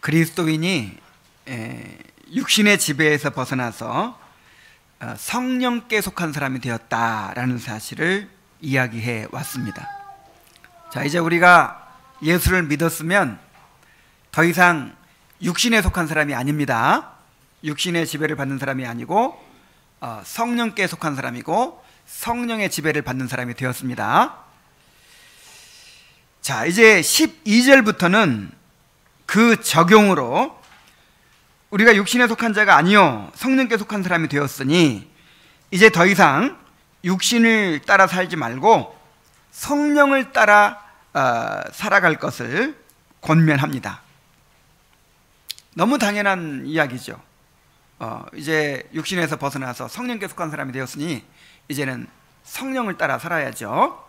그리스도인이 육신의 지배에서 벗어나서 성령께 속한 사람이 되었다라는 사실을 이야기해 왔습니다. 자, 이제 우리가 예수를 믿었으면 더 이상 육신에 속한 사람이 아닙니다. 육신의 지배를 받는 사람이 아니고 성령께 속한 사람이고 성령의 지배를 받는 사람이 되었습니다. 자, 이제 12절부터는 그 적용으로 우리가 육신에 속한 자가 아니요 성령께 속한 사람이 되었으니 이제 더 이상 육신을 따라 살지 말고 성령을 따라 살아갈 것을 권면합니다. 너무 당연한 이야기죠. 이제 육신에서 벗어나서 성령께 속한 사람이 되었으니 이제는 성령을 따라 살아야죠.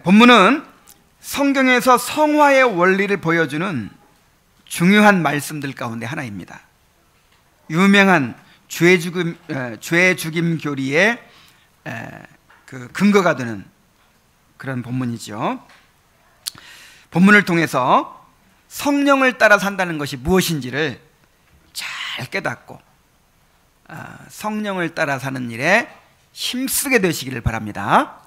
본문은 성경에서 성화의 원리를 보여주는 중요한 말씀들 가운데 하나입니다. 유명한 죄 죽임 교리의 그 근거가 되는 그런 본문이죠. 본문을 통해서 성령을 따라 산다는 것이 무엇인지를 잘 깨닫고 성령을 따라 사는 일에 힘쓰게 되시기를 바랍니다.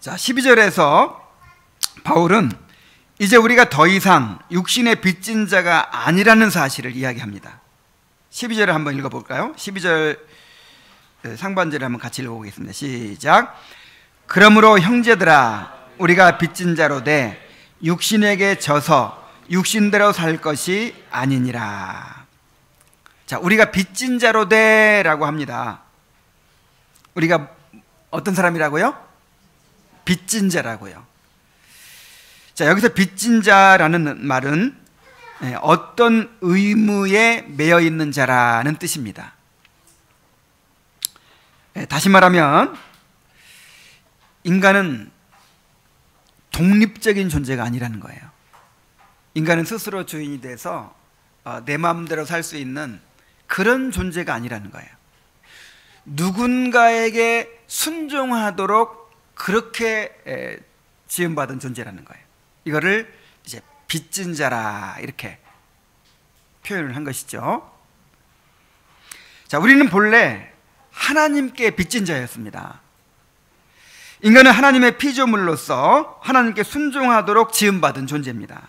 자, 12절에서 바울은 이제 우리가 더 이상 육신의 빚진 자가 아니라는 사실을 이야기합니다. 12절을 한번 읽어볼까요? 12절 상반절을 한번 같이 읽어보겠습니다. 시작. 그러므로 형제들아 우리가 빚진 자로 돼 육신에게 져서 육신대로 살 것이 아니니라. 자, 우리가 빚진 자로 돼라고 합니다. 우리가 어떤 사람이라고요? 빚진 자라고요. 자, 여기서 빚진 자라는 말은 어떤 의무에 매여 있는 자라는 뜻입니다. 다시 말하면 인간은 독립적인 존재가 아니라는 거예요. 인간은 스스로 주인이 돼서 내 마음대로 살 수 있는 그런 존재가 아니라는 거예요. 누군가에게 순종하도록 그렇게 지음받은 존재라는 거예요. 이거를 이제 빚진 자라 이렇게 표현을 한 것이죠. 자, 우리는 본래 하나님께 빚진 자였습니다. 인간은 하나님의 피조물로서 하나님께 순종하도록 지음받은 존재입니다.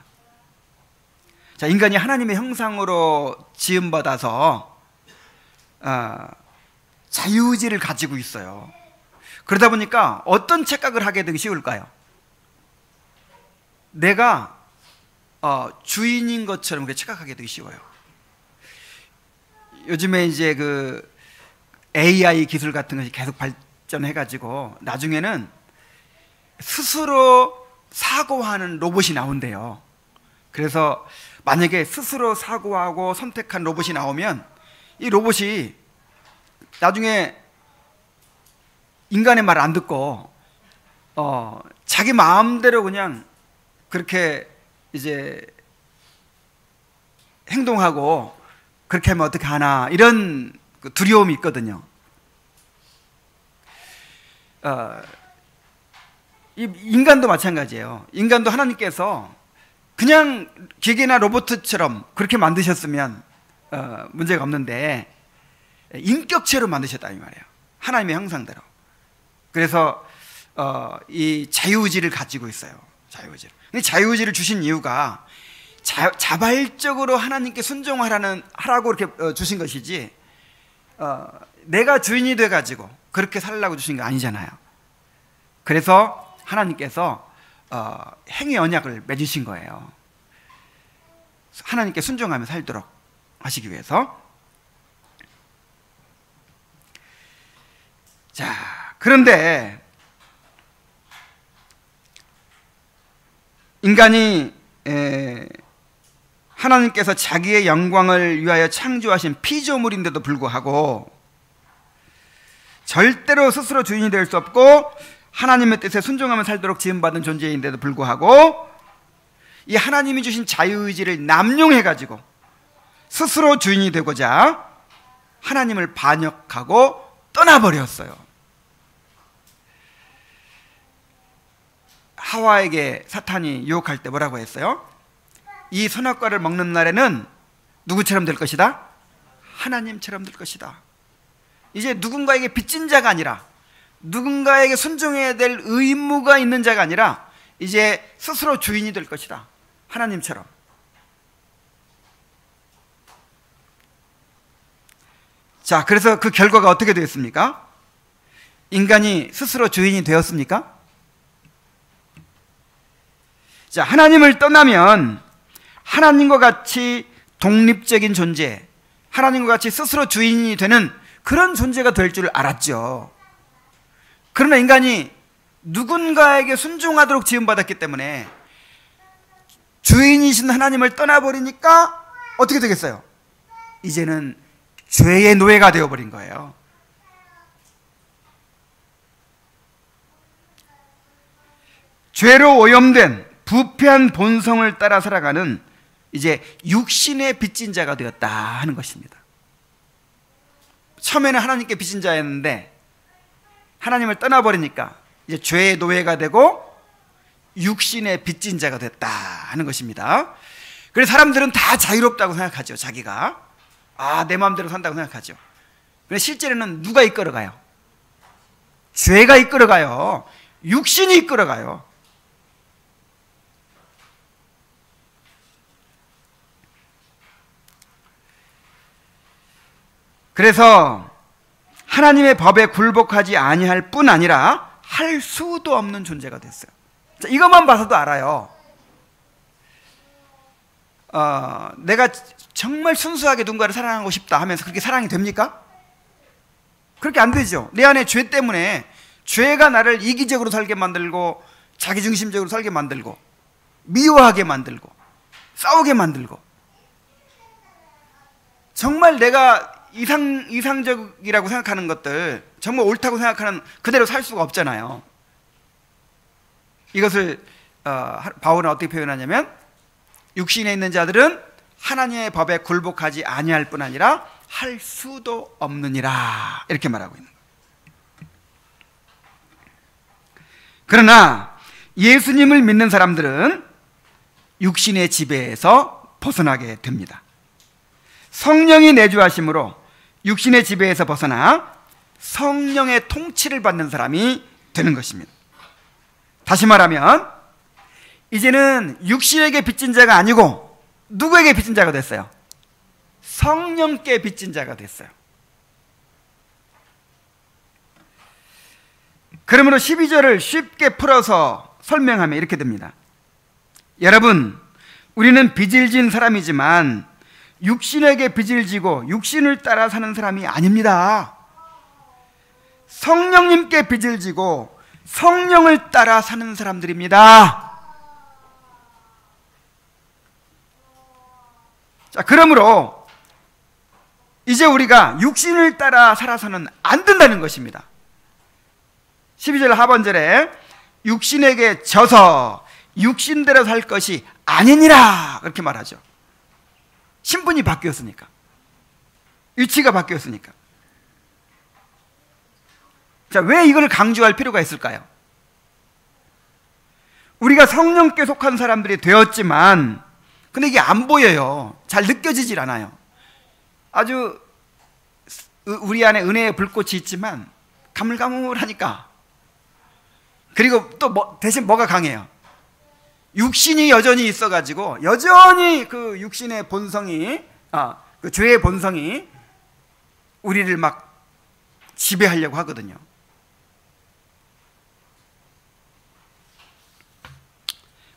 자, 인간이 하나님의 형상으로 지음받아서 자유의지를 가지고 있어요. 그러다 보니까 어떤 착각을 하게 되기 쉬울까요? 내가 주인인 것처럼 그렇게 착각하게 되기 쉬워요. 요즘에 이제 그 AI 기술 같은 것이 계속 발전해가지고 나중에는 스스로 사고하는 로봇이 나온대요. 그래서 만약에 스스로 사고하고 선택한 로봇이 나오면 이 로봇이 나중에 인간의 말을 안 듣고 자기 마음대로 그냥 그렇게 이제 행동하고 그렇게 하면 어떻게 하나 이런 두려움이 있거든요. 인간도 마찬가지예요. 인간도 하나님께서 그냥 기계나 로봇처럼 그렇게 만드셨으면 문제가 없는데 인격체로 만드셨다 이 말이에요. 하나님의 형상대로. 그래서 이 자유의지를 가지고 있어요. 자유의지를. 근데 자유의지를 주신 이유가 자발적으로 하나님께 순종하라고 이렇게 주신 것이지 내가 주인이 돼가지고 그렇게 살라고 주신 게 아니잖아요. 그래서 하나님께서 행위 언약을 맺으신 거예요. 하나님께 순종하며 살도록 하시기 위해서. 자, 그런데 인간이 하나님께서 자기의 영광을 위하여 창조하신 피조물인데도 불구하고 절대로 스스로 주인이 될 수 없고 하나님의 뜻에 순종하며 살도록 지음받은 존재인데도 불구하고 이 하나님이 주신 자유의지를 남용해가지고 스스로 주인이 되고자 하나님을 반역하고 떠나버렸어요. 하와에게 사탄이 유혹할 때 뭐라고 했어요? 이 선악과를 먹는 날에는 누구처럼 될 것이다? 하나님처럼 될 것이다. 이제 누군가에게 빚진 자가 아니라, 누군가에게 순종해야 될 의무가 있는 자가 아니라 이제 스스로 주인이 될 것이다. 하나님처럼. 자, 그래서 그 결과가 어떻게 되었습니까? 인간이 스스로 주인이 되었습니까? 자, 하나님을 떠나면 하나님과 같이 독립적인 존재, 하나님과 같이 스스로 주인이 되는 그런 존재가 될 줄 알았죠. 그러나 인간이 누군가에게 순종하도록 지음받았기 때문에 주인이신 하나님을 떠나버리니까 어떻게 되겠어요? 이제는 죄의 노예가 되어버린 거예요. 죄로 오염된 부패한 본성을 따라 살아가는 이제 육신의 빚진 자가 되었다 하는 것입니다. 처음에는 하나님께 빚진 자였는데 하나님을 떠나버리니까 이제 죄의 노예가 되고 육신의 빚진 자가 됐다 하는 것입니다. 그래서 사람들은 다 자유롭다고 생각하죠. 자기가 내 마음대로 산다고 생각하죠. 그런데 실제로는 누가 이끌어가요? 죄가 이끌어가요. 육신이 이끌어가요. 그래서 하나님의 법에 굴복하지 아니할 뿐 아니라 할 수도 없는 존재가 됐어요. 자, 이것만 봐서도 알아요. 내가 정말 순수하게 누군가를 사랑하고 싶다 하면서 그렇게 사랑이 됩니까? 그렇게 안 되죠. 내 안에 죄 때문에, 죄가 나를 이기적으로 살게 만들고 자기중심적으로 살게 만들고 미워하게 만들고 싸우게 만들고, 정말 내가 이상적이라고 생각하는 것들, 정말 옳다고 생각하는 그대로 살 수가 없잖아요. 이것을 바울은 어떻게 표현하냐면, 육신에 있는 자들은 하나님의 법에 굴복하지 아니할 뿐 아니라 할 수도 없느니라, 이렇게 말하고 있는 거예요. 그러나 예수님을 믿는 사람들은 육신의 지배에서 벗어나게 됩니다. 성령이 내주하심으로 육신의 지배에서 벗어나 성령의 통치를 받는 사람이 되는 것입니다. 다시 말하면 이제는 육신에게 빚진 자가 아니고 누구에게 빚진 자가 됐어요? 성령께 빚진 자가 됐어요. 그러므로 12절을 쉽게 풀어서 설명하면 이렇게 됩니다. 여러분, 우리는 빚을 진 사람이지만 육신에게 빚을 지고 육신을 따라 사는 사람이 아닙니다. 성령님께 빚을 지고 성령을 따라 사는 사람들입니다. 자, 그러므로 이제 우리가 육신을 따라 살아서는 안 된다는 것입니다. 12절 하반절에 육신에게 져서 육신대로 살 것이 아니니라, 그렇게 말하죠. 신분이 바뀌었으니까, 위치가 바뀌었으니까. 자, 왜 이걸 강조할 필요가 있을까요? 우리가 성령께 속한 사람들이 되었지만, 근데 이게 안 보여요. 잘 느껴지질 않아요. 아주 우리 안에 은혜의 불꽃이 있지만 가물가물하니까. 그리고 또 대신 뭐가 강해요? 육신이 여전히 있어가지고 여전히 그 육신의 본성이, 그 죄의 본성이 우리를 막 지배하려고 하거든요.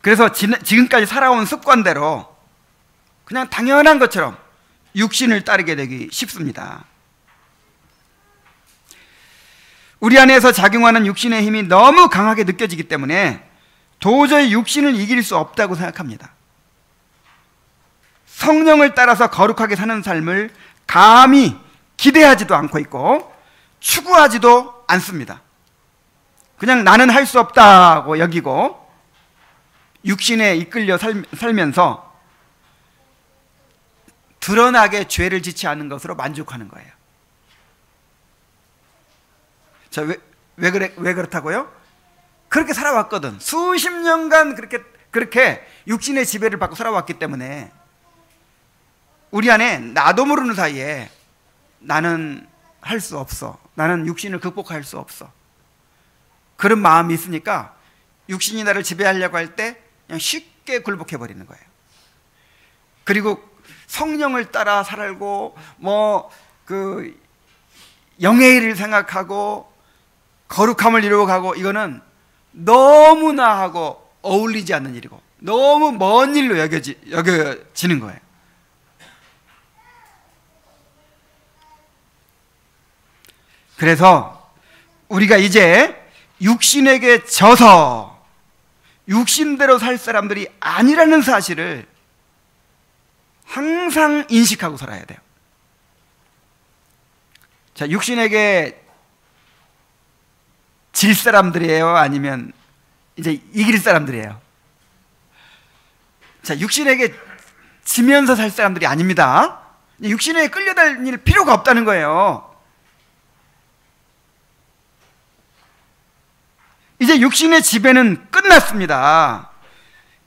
그래서 지금까지 살아온 습관대로 그냥 당연한 것처럼 육신을 따르게 되기 쉽습니다. 우리 안에서 작용하는 육신의 힘이 너무 강하게 느껴지기 때문에 도저히 육신을 이길 수 없다고 생각합니다. 성령을 따라서 거룩하게 사는 삶을 감히 기대하지도 않고 있고 추구하지도 않습니다. 그냥 나는 할 수 없다고 여기고 육신에 이끌려 살면서 드러나게 죄를 짓지 않는 것으로 만족하는 거예요. 자, 왜 그렇다고요? 그렇게 살아왔거든. 수십 년간 그렇게 육신의 지배를 받고 살아왔기 때문에 우리 안에 나도 모르는 사이에 나는 할 수 없어, 나는 육신을 극복할 수 없어, 그런 마음이 있으니까 육신이 나를 지배하려고 할 때 그냥 쉽게 굴복해 버리는 거예요. 그리고 성령을 따라 살고 영의 일을 생각하고 거룩함을 이루어가고, 이거는 너무나 하고 어울리지 않는 일이고 너무 먼 일로 여겨지는 거예요. 그래서 우리가 이제 육신에게 져서 육신대로 살 사람들이 아니라는 사실을 항상 인식하고 살아야 돼요. 자, 육신에게 질 사람들이에요? 아니면 이제 이길 사람들이에요? 자, 육신에게 지면서 살 사람들이 아닙니다. 육신에 끌려다닐 필요가 없다는 거예요. 이제 육신의 지배는 끝났습니다.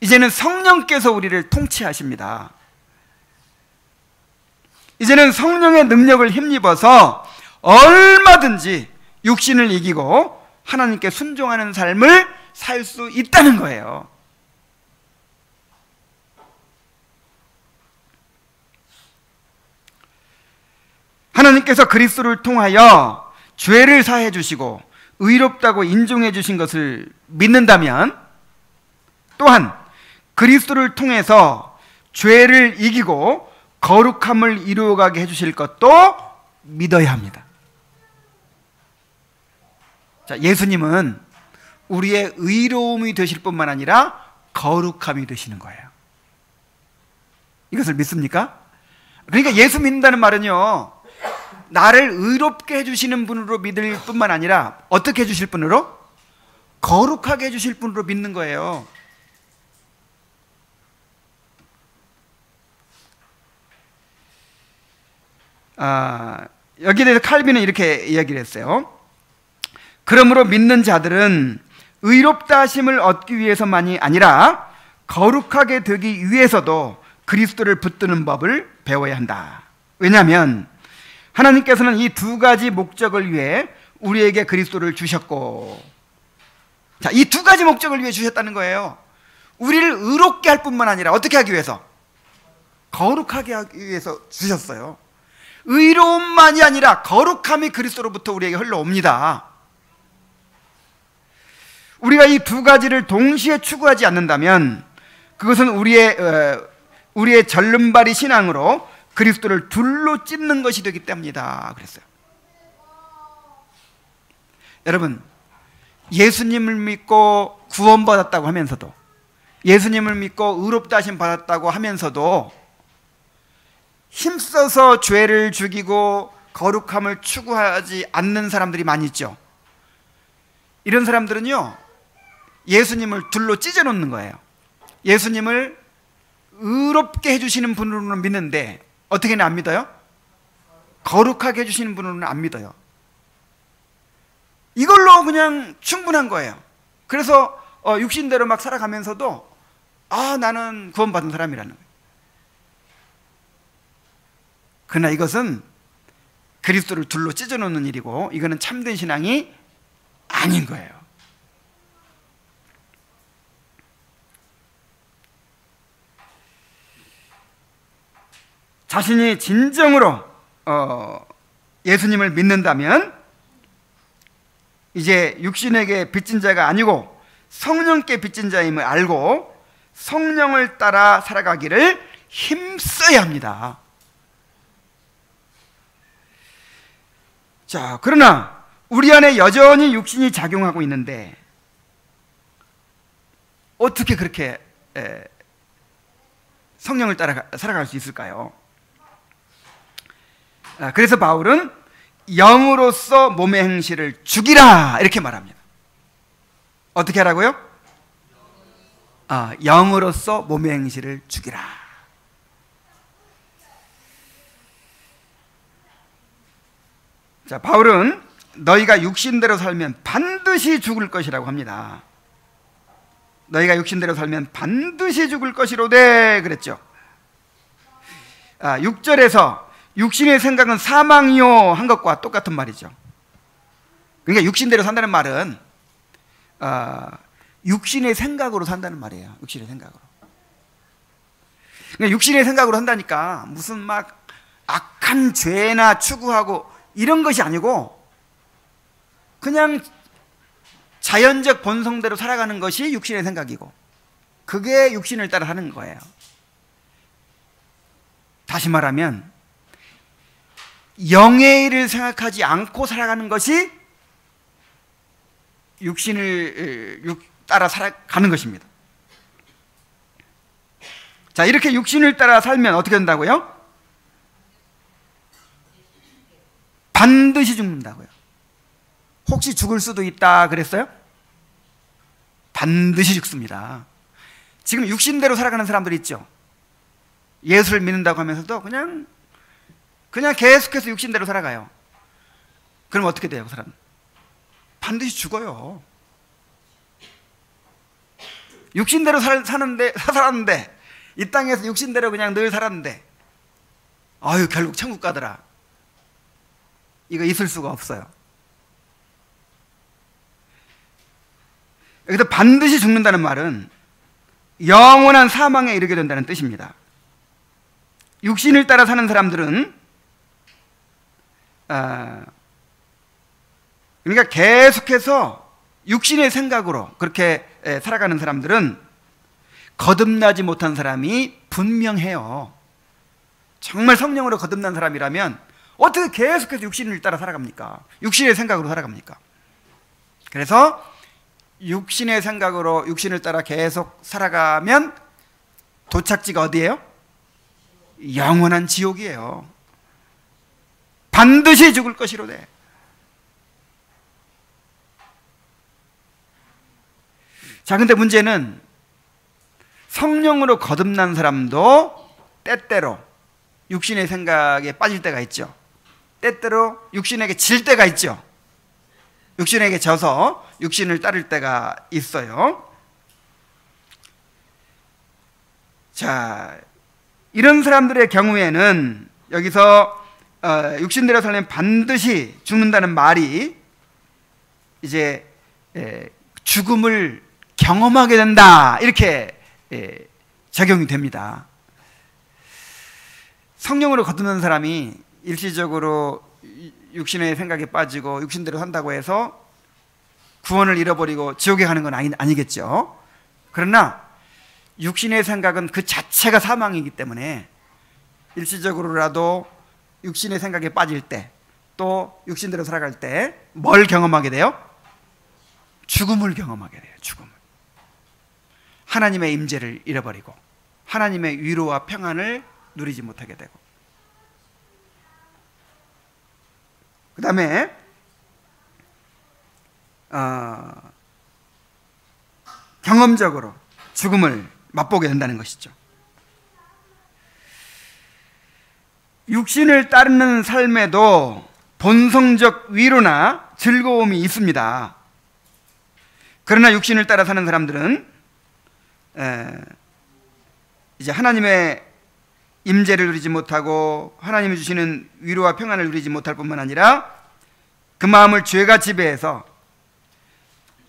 이제는 성령께서 우리를 통치하십니다. 이제는 성령의 능력을 힘입어서 얼마든지 육신을 이기고 하나님께 순종하는 삶을 살 수 있다는 거예요. 하나님께서 그리스도를 통하여 죄를 사해 주시고 의롭다고 인정해 주신 것을 믿는다면, 또한 그리스도를 통해서 죄를 이기고 거룩함을 이루어가게 해주실 것도 믿어야 합니다. 자, 예수님은 우리의 의로움이 되실 뿐만 아니라 거룩함이 되시는 거예요. 이것을 믿습니까? 그러니까 예수 믿는다는 말은요, 나를 의롭게 해주시는 분으로 믿을 뿐만 아니라 어떻게 해주실 분으로? 거룩하게 해주실 분으로 믿는 거예요. 여기에 대해서 칼빈은 이렇게 이야기를 했어요. 그러므로 믿는 자들은 의롭다 하심을 얻기 위해서만이 아니라 거룩하게 되기 위해서도 그리스도를 붙드는 법을 배워야 한다. 왜냐하면 하나님께서는 이 두 가지 목적을 위해 우리에게 그리스도를 주셨고, 자, 이 두 가지 목적을 위해 주셨다는 거예요. 우리를 의롭게 할 뿐만 아니라 어떻게 하기 위해서? 거룩하게 하기 위해서 주셨어요. 의로움만이 아니라 거룩함이 그리스도로부터 우리에게 흘러옵니다. 우리가 이 두 가지를 동시에 추구하지 않는다면 그것은 우리의 절름발이 신앙으로 그리스도를 둘로 찢는 것이 되기 때문이다 그랬어요. 여러분, 예수님을 믿고 구원받았다고 하면서도, 예수님을 믿고 의롭다 하심 받았다고 하면서도 힘써서 죄를 죽이고 거룩함을 추구하지 않는 사람들이 많이 있죠. 이런 사람들은요, 예수님을 둘로 찢어놓는 거예요. 예수님을 의롭게 해주시는 분으로는 믿는데 어떻게는 안 믿어요? 거룩하게 해주시는 분으로는 안 믿어요. 이걸로 그냥 충분한 거예요. 그래서 육신대로 막 살아가면서도 나는 구원받은 사람이라는 거예요. 그러나 이것은 그리스도를 둘로 찢어놓는 일이고, 이거는 참된 신앙이 아닌 거예요. 자신이 진정으로 예수님을 믿는다면 이제 육신에게 빚진 자가 아니고 성령께 빚진 자임을 알고 성령을 따라 살아가기를 힘써야 합니다. 자, 그러나 우리 안에 여전히 육신이 작용하고 있는데 어떻게 그렇게 성령을 따라 살아갈 수 있을까요? 그래서 바울은 영으로서 몸의 행실을 죽이라 이렇게 말합니다. 어떻게 하라고요? 영으로서 몸의 행실을 죽이라. 자, 바울은 너희가 육신대로 살면 반드시 죽을 것이라고 합니다. 너희가 육신대로 살면 반드시 죽을 것이로되 그랬죠. 6절에서 육신의 생각은 사망이요 한 것과 똑같은 말이죠. 그러니까 육신대로 산다는 말은 육신의 생각으로 산다는 말이에요. 육신의 생각으로. 그러니까 육신의 생각으로 한다니까 무슨 막 악한 죄나 추구하고 이런 것이 아니고 그냥 자연적 본성대로 살아가는 것이 육신의 생각이고 그게 육신을 따라 사는 거예요. 다시 말하면 영의 일을 생각하지 않고 살아가는 것이 육신을 따라 살아가는 것입니다. 자, 이렇게 육신을 따라 살면 어떻게 된다고요? 반드시 죽는다고요. 혹시 죽을 수도 있다 그랬어요? 반드시 죽습니다. 지금 육신대로 살아가는 사람들 있죠. 예수를 믿는다고 하면서도 그냥 계속해서 육신대로 살아가요. 그럼 어떻게 돼요, 그 사람? 반드시 죽어요. 육신대로 살았는데 이 땅에서 육신대로 그냥 늘 살았는데 아유 결국 천국 가더라. 이거 있을 수가 없어요. 여기서 반드시 죽는다는 말은 영원한 사망에 이르게 된다는 뜻입니다. 육신을 따라 사는 사람들은 그러니까 계속해서 육신의 생각으로 그렇게 살아가는 사람들은 거듭나지 못한 사람이 분명해요. 정말 성령으로 거듭난 사람이라면 어떻게 계속해서 육신을 따라 살아갑니까? 육신의 생각으로 살아갑니까? 그래서 육신의 생각으로 육신을 따라 계속 살아가면 도착지가 어디예요? 영원한 지옥이에요. 반드시 죽을 것이로되. 자, 근데 문제는 성령으로 거듭난 사람도 때때로 육신의 생각에 빠질 때가 있죠. 때때로 육신에게 질 때가 있죠. 육신에게 져서 육신을 따를 때가 있어요. 자, 이런 사람들의 경우에는 여기서 육신대로 살면 반드시 죽는다는 말이 이제 죽음을 경험하게 된다 이렇게 적용이 됩니다. 성령으로 거듭난 사람이 일시적으로 육신의 생각에 빠지고 육신대로 산다고 해서 구원을 잃어버리고 지옥에 가는 건 아니겠죠. 그러나 육신의 생각은 그 자체가 사망이기 때문에 일시적으로라도 육신의 생각에 빠질 때 또 육신대로 살아갈 때 뭘 경험하게 돼요? 죽음을 경험하게 돼요. 죽음을. 하나님의 임재를 잃어버리고 하나님의 위로와 평안을 누리지 못하게 되고 그 다음에 경험적으로 죽음을 맛보게 된다는 것이죠. 육신을 따르는 삶에도 본성적 위로나 즐거움이 있습니다. 그러나 육신을 따라 사는 사람들은 이제 하나님의 임재를 누리지 못하고 하나님이 주시는 위로와 평안을 누리지 못할 뿐만 아니라 그 마음을 죄가 지배해서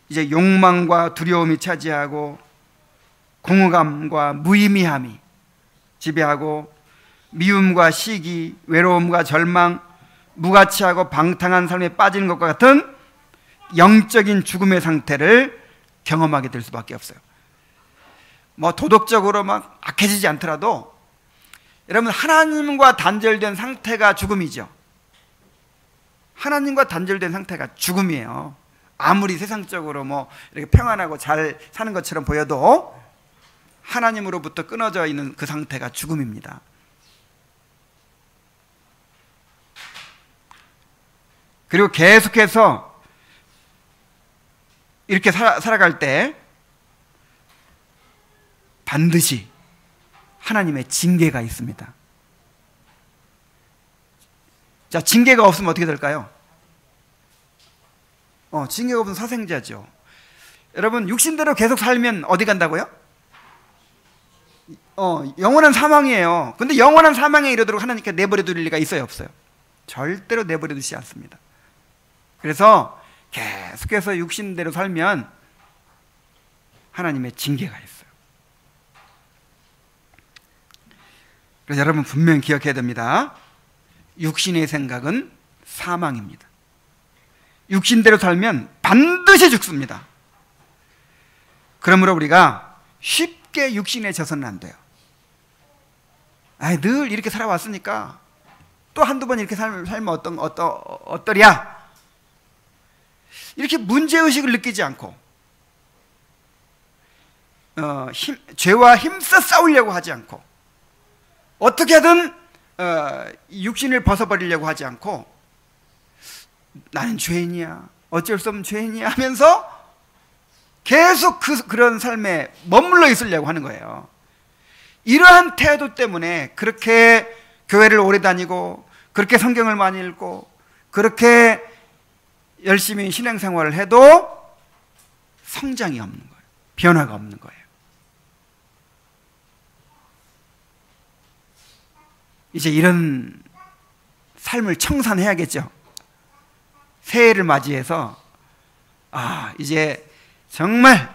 이제 욕망과 두려움이 차지하고 공허감과 무의미함이 지배하고 미움과 시기, 외로움과 절망, 무가치하고 방탕한 삶에 빠지는 것과 같은 영적인 죽음의 상태를 경험하게 될 수밖에 없어요. 뭐 도덕적으로 막 악해지지 않더라도 여러분 하나님과 단절된 상태가 죽음이죠. 하나님과 단절된 상태가 죽음이에요. 아무리 세상적으로 뭐 이렇게 평안하고 잘 사는 것처럼 보여도 하나님으로부터 끊어져 있는 그 상태가 죽음입니다. 그리고 계속해서 이렇게 살아갈 때 반드시 하나님의 징계가 있습니다. 자, 징계가 없으면 어떻게 될까요? 징계가 없으면 사생자죠. 여러분, 육신대로 계속 살면 어디 간다고요? 영원한 사망이에요. 근데 영원한 사망에 이르도록 하나님께 내버려 둘 리가 있어요, 없어요? 절대로 내버려 두지 않습니다. 그래서 계속해서 육신대로 살면 하나님의 징계가 있어요. 그래서 여러분 분명히 기억해야 됩니다. 육신의 생각은 사망입니다. 육신대로 살면 반드시 죽습니다. 그러므로 우리가 쉽게 육신에 져서는 안 돼요. 늘 이렇게 살아왔으니까 또 한두 번 이렇게 살면 어떠랴? 이렇게 문제의식을 느끼지 않고 죄와 힘써 싸우려고 하지 않고 어떻게든 육신을 벗어버리려고 하지 않고 나는 죄인이야, 어쩔 수 없는 죄인이야 하면서 계속 그런 삶에 머물러 있으려고 하는 거예요. 이러한 태도 때문에 그렇게 교회를 오래 다니고 그렇게 성경을 많이 읽고 그렇게 열심히 신앙생활을 해도 성장이 없는 거예요. 변화가 없는 거예요. 이제 이런 삶을 청산해야겠죠. 새해를 맞이해서 이제 정말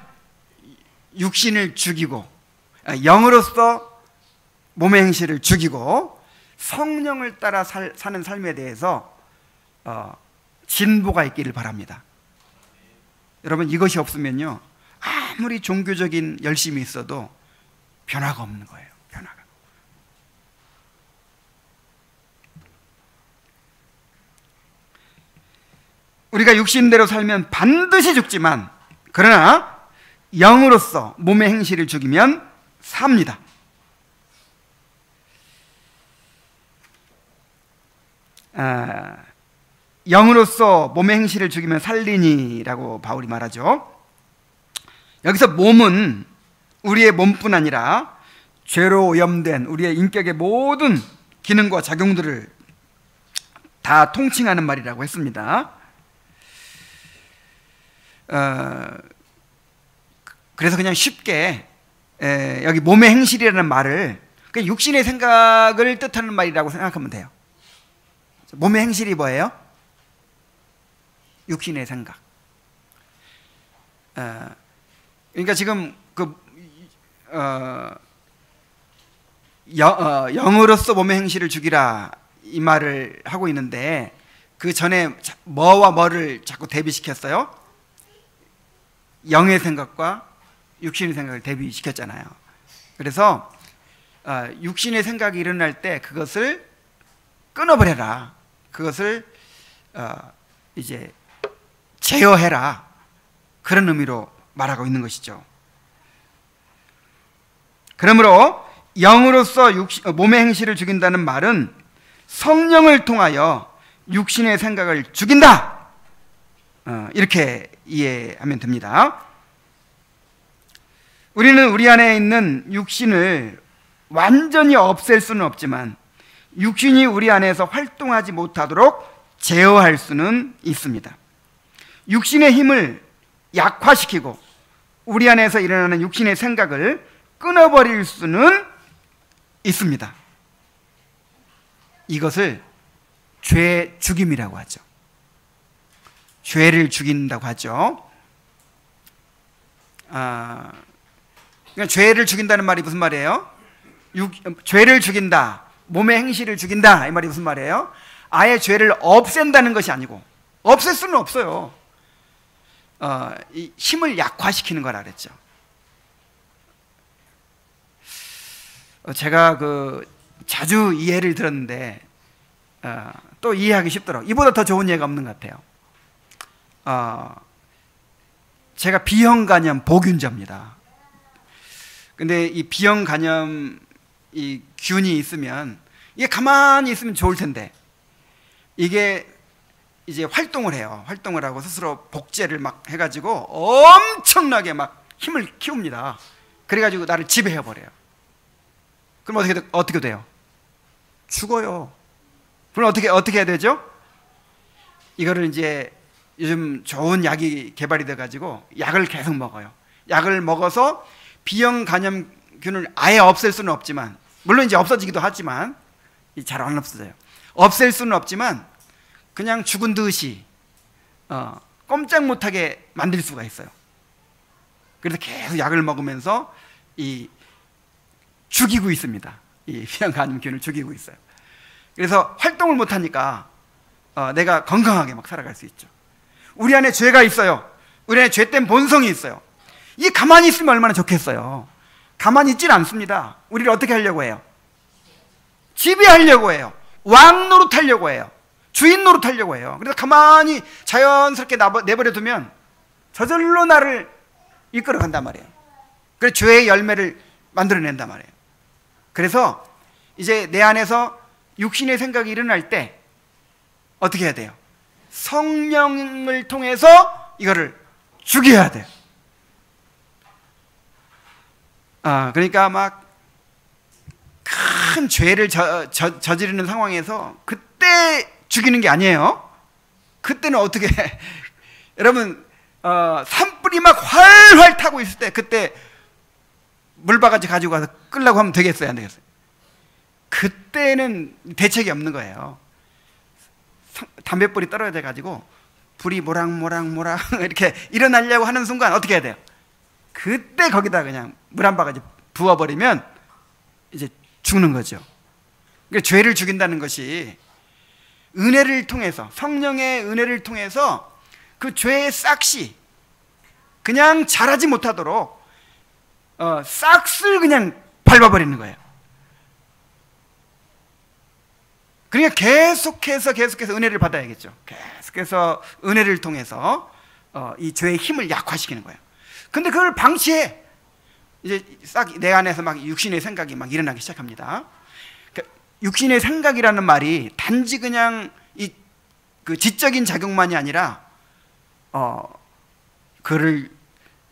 육신을 죽이고 영으로서 몸의 행실을 죽이고 성령을 따라 사는 삶에 대해서 진보가 있기를 바랍니다. 여러분, 이것이 없으면요 아무리 종교적인 열심이 있어도 변화가 없는 거예요. 변화가. 우리가 육신대로 살면 반드시 죽지만 그러나 영으로서 몸의 행실을 죽이면 삽니다. 영으로서 몸의 행실을 죽이면 살리니라고 바울이 말하죠. 여기서 몸은 우리의 몸뿐 아니라 죄로 오염된 우리의 인격의 모든 기능과 작용들을 다 통칭하는 말이라고 했습니다. 그래서 그냥 쉽게 여기 몸의 행실이라는 말을 그냥 육신의 생각을 뜻하는 말이라고 생각하면 돼요. 몸의 행실이 뭐예요? 육신의 생각. 그러니까 지금 영으로서 몸의 행실을 죽이라 이 말을 하고 있는데 그 전에 뭐와 뭐를 자꾸 대비시켰어요? 영의 생각과 육신의 생각을 대비시켰잖아요. 그래서 육신의 생각이 일어날 때 그것을 끊어버려라. 그것을 이제 제어해라. 그런 의미로 말하고 있는 것이죠. 그러므로 영으로서 몸의 행실을 죽인다는 말은 성령을 통하여 육신의 생각을 죽인다. 이렇게 이해하면 됩니다. 우리는 우리 안에 있는 육신을 완전히 없앨 수는 없지만 육신이 우리 안에서 활동하지 못하도록 제어할 수는 있습니다. 육신의 힘을 약화시키고 우리 안에서 일어나는 육신의 생각을 끊어버릴 수는 있습니다. 이것을 죄 죽임이라고 하죠. 죄를 죽인다고 하죠. 그러니까 죄를 죽인다는 말이 무슨 말이에요? 죄를 죽인다, 몸의 행실을 죽인다, 이 말이 무슨 말이에요? 아예 죄를 없앤다는 것이 아니고, 없앨 수는 없어요. 이 힘을 약화시키는 거라 그랬죠. 제가 자주 이 예를 들었는데 또 이해하기 쉽더라고요. 이보다 더 좋은 예가 없는 것 같아요. 제가 B형 간염 보균자입니다. 근데 이 B형 간염 이 균이 있으면 이게 가만히 있으면 좋을 텐데 이게 이제 활동을 해요. 활동을 하고 스스로 복제를 막 해가지고 엄청나게 막 힘을 키웁니다. 그래가지고 나를 지배해버려요. 그럼 어떻게 돼요? 죽어요. 그럼 어떻게 해야 되죠? 이거를 이제 요즘 좋은 약이 개발이 돼가지고 약을 계속 먹어요. 약을 먹어서 B형 간염균을 아예 없앨 수는 없지만, 물론 이제 없어지기도 하지만 잘 안 없어져요. 없앨 수는 없지만 그냥 죽은 듯이 꼼짝 못하게 만들 수가 있어요. 그래서 계속 약을 먹으면서 죽이고 있습니다. 이 B형 간염균을 죽이고 있어요. 그래서 활동을 못하니까 내가 건강하게 막 살아갈 수 있죠. 우리 안에 죄가 있어요. 우리 안에 죄된 본성이 있어요. 이게 가만히 있으면 얼마나 좋겠어요. 가만히 있질 않습니다. 우리를 어떻게 하려고 해요? 지배하려고 해요. 왕 노릇하려고 해요. 주인 노릇하려고 해요. 그래서 가만히 자연스럽게 내버려 두면 저절로 나를 이끌어 간단 말이에요. 그래서 죄의 열매를 만들어낸단 말이에요. 그래서 이제 내 안에서 육신의 생각이 일어날 때 어떻게 해야 돼요? 성령을 통해서 이거를 죽여야 돼요. 그러니까 막 큰 죄를 저지르는 상황에서 그때 죽이는 게 아니에요. 그때는 어떻게 여러분 산불이 막 활활 타고 있을 때 그때 물바가지 가지고 가서 끌려고 하면 되겠어요? 안 되겠어요? 그때는 대책이 없는 거예요. 담뱃불이 떨어져 가지고 불이 모락모락 이렇게 일어나려고 하는 순간 어떻게 해야 돼요? 그때 거기다 그냥 물 한 바가지 부어버리면 이제 죽는 거죠. 그러니까 죄를 죽인다는 것이 은혜를 통해서, 성령의 은혜를 통해서 그 죄의 싹이 그냥 자라지 못하도록 싹을 그냥 밟아버리는 거예요. 그러니까 계속해서 은혜를 받아야겠죠. 계속해서 은혜를 통해서 이 죄의 힘을 약화시키는 거예요. 근데 그걸 방치해. 이제 싹 내 안에서 막 육신의 생각이 막 일어나기 시작합니다. 그러니까 육신의 생각이라는 말이 단지 그냥 그 지적인 작용만이 아니라 그를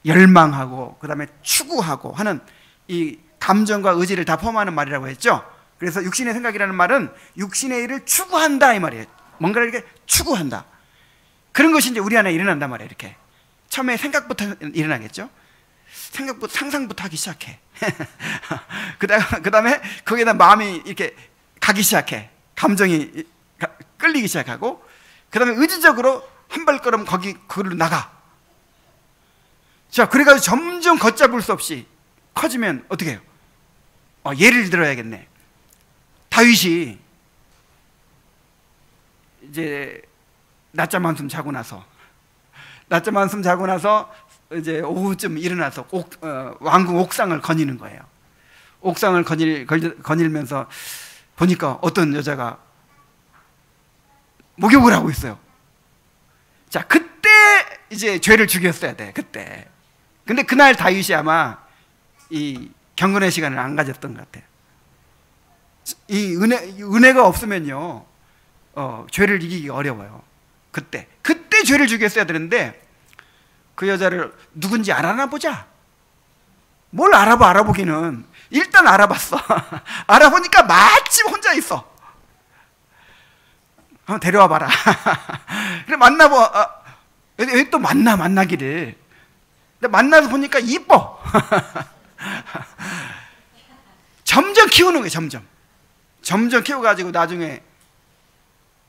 열망하고 그다음에 추구하고 하는 이 감정과 의지를 다 포함하는 말이라고 했죠. 그래서 육신의 생각이라는 말은 육신의 일을 추구한다 이 말이에요. 뭔가를 이렇게 추구한다. 그런 것이 이제 우리 안에 일어난단 말이에요. 이렇게 처음에 생각부터 일어나겠죠. 상상부터 하기 시작해. 그 다음에 거기에다 마음이 이렇게 가기 시작해. 감정이 끌리기 시작하고, 그 다음에 의지적으로 한 발걸음 거기로 나가. 자, 그래가지고 점점 걷잡을 수 없이 커지면 어떻게 해요? 예를 들어야겠네. 다윗이 이제 낮잠 한숨 자고 나서 이제 오후쯤 일어나서 왕궁 옥상을 거니는 거예요. 옥상을 거닐면서 보니까 어떤 여자가 목욕을 하고 있어요. 자, 그때 이제 죄를 죽였어야 돼. 그때. 근데 그날 다윗이 아마 이 경건의 시간을 안 가졌던 것 같아요. 이 은혜가 없으면요, 죄를 이기기 어려워요. 그때 죄를 죽였어야 되는데 그 여자를 누군지 알아나 보자. 뭘 알아보기는 일단 알아봤어. 알아보니까 마침 혼자 있어. 한번 데려와 봐라. 그래 왜 또 만나기를. 근데 만나서 보니까 이뻐. 점점 키우는 거예요. 점점 키워가지고 나중에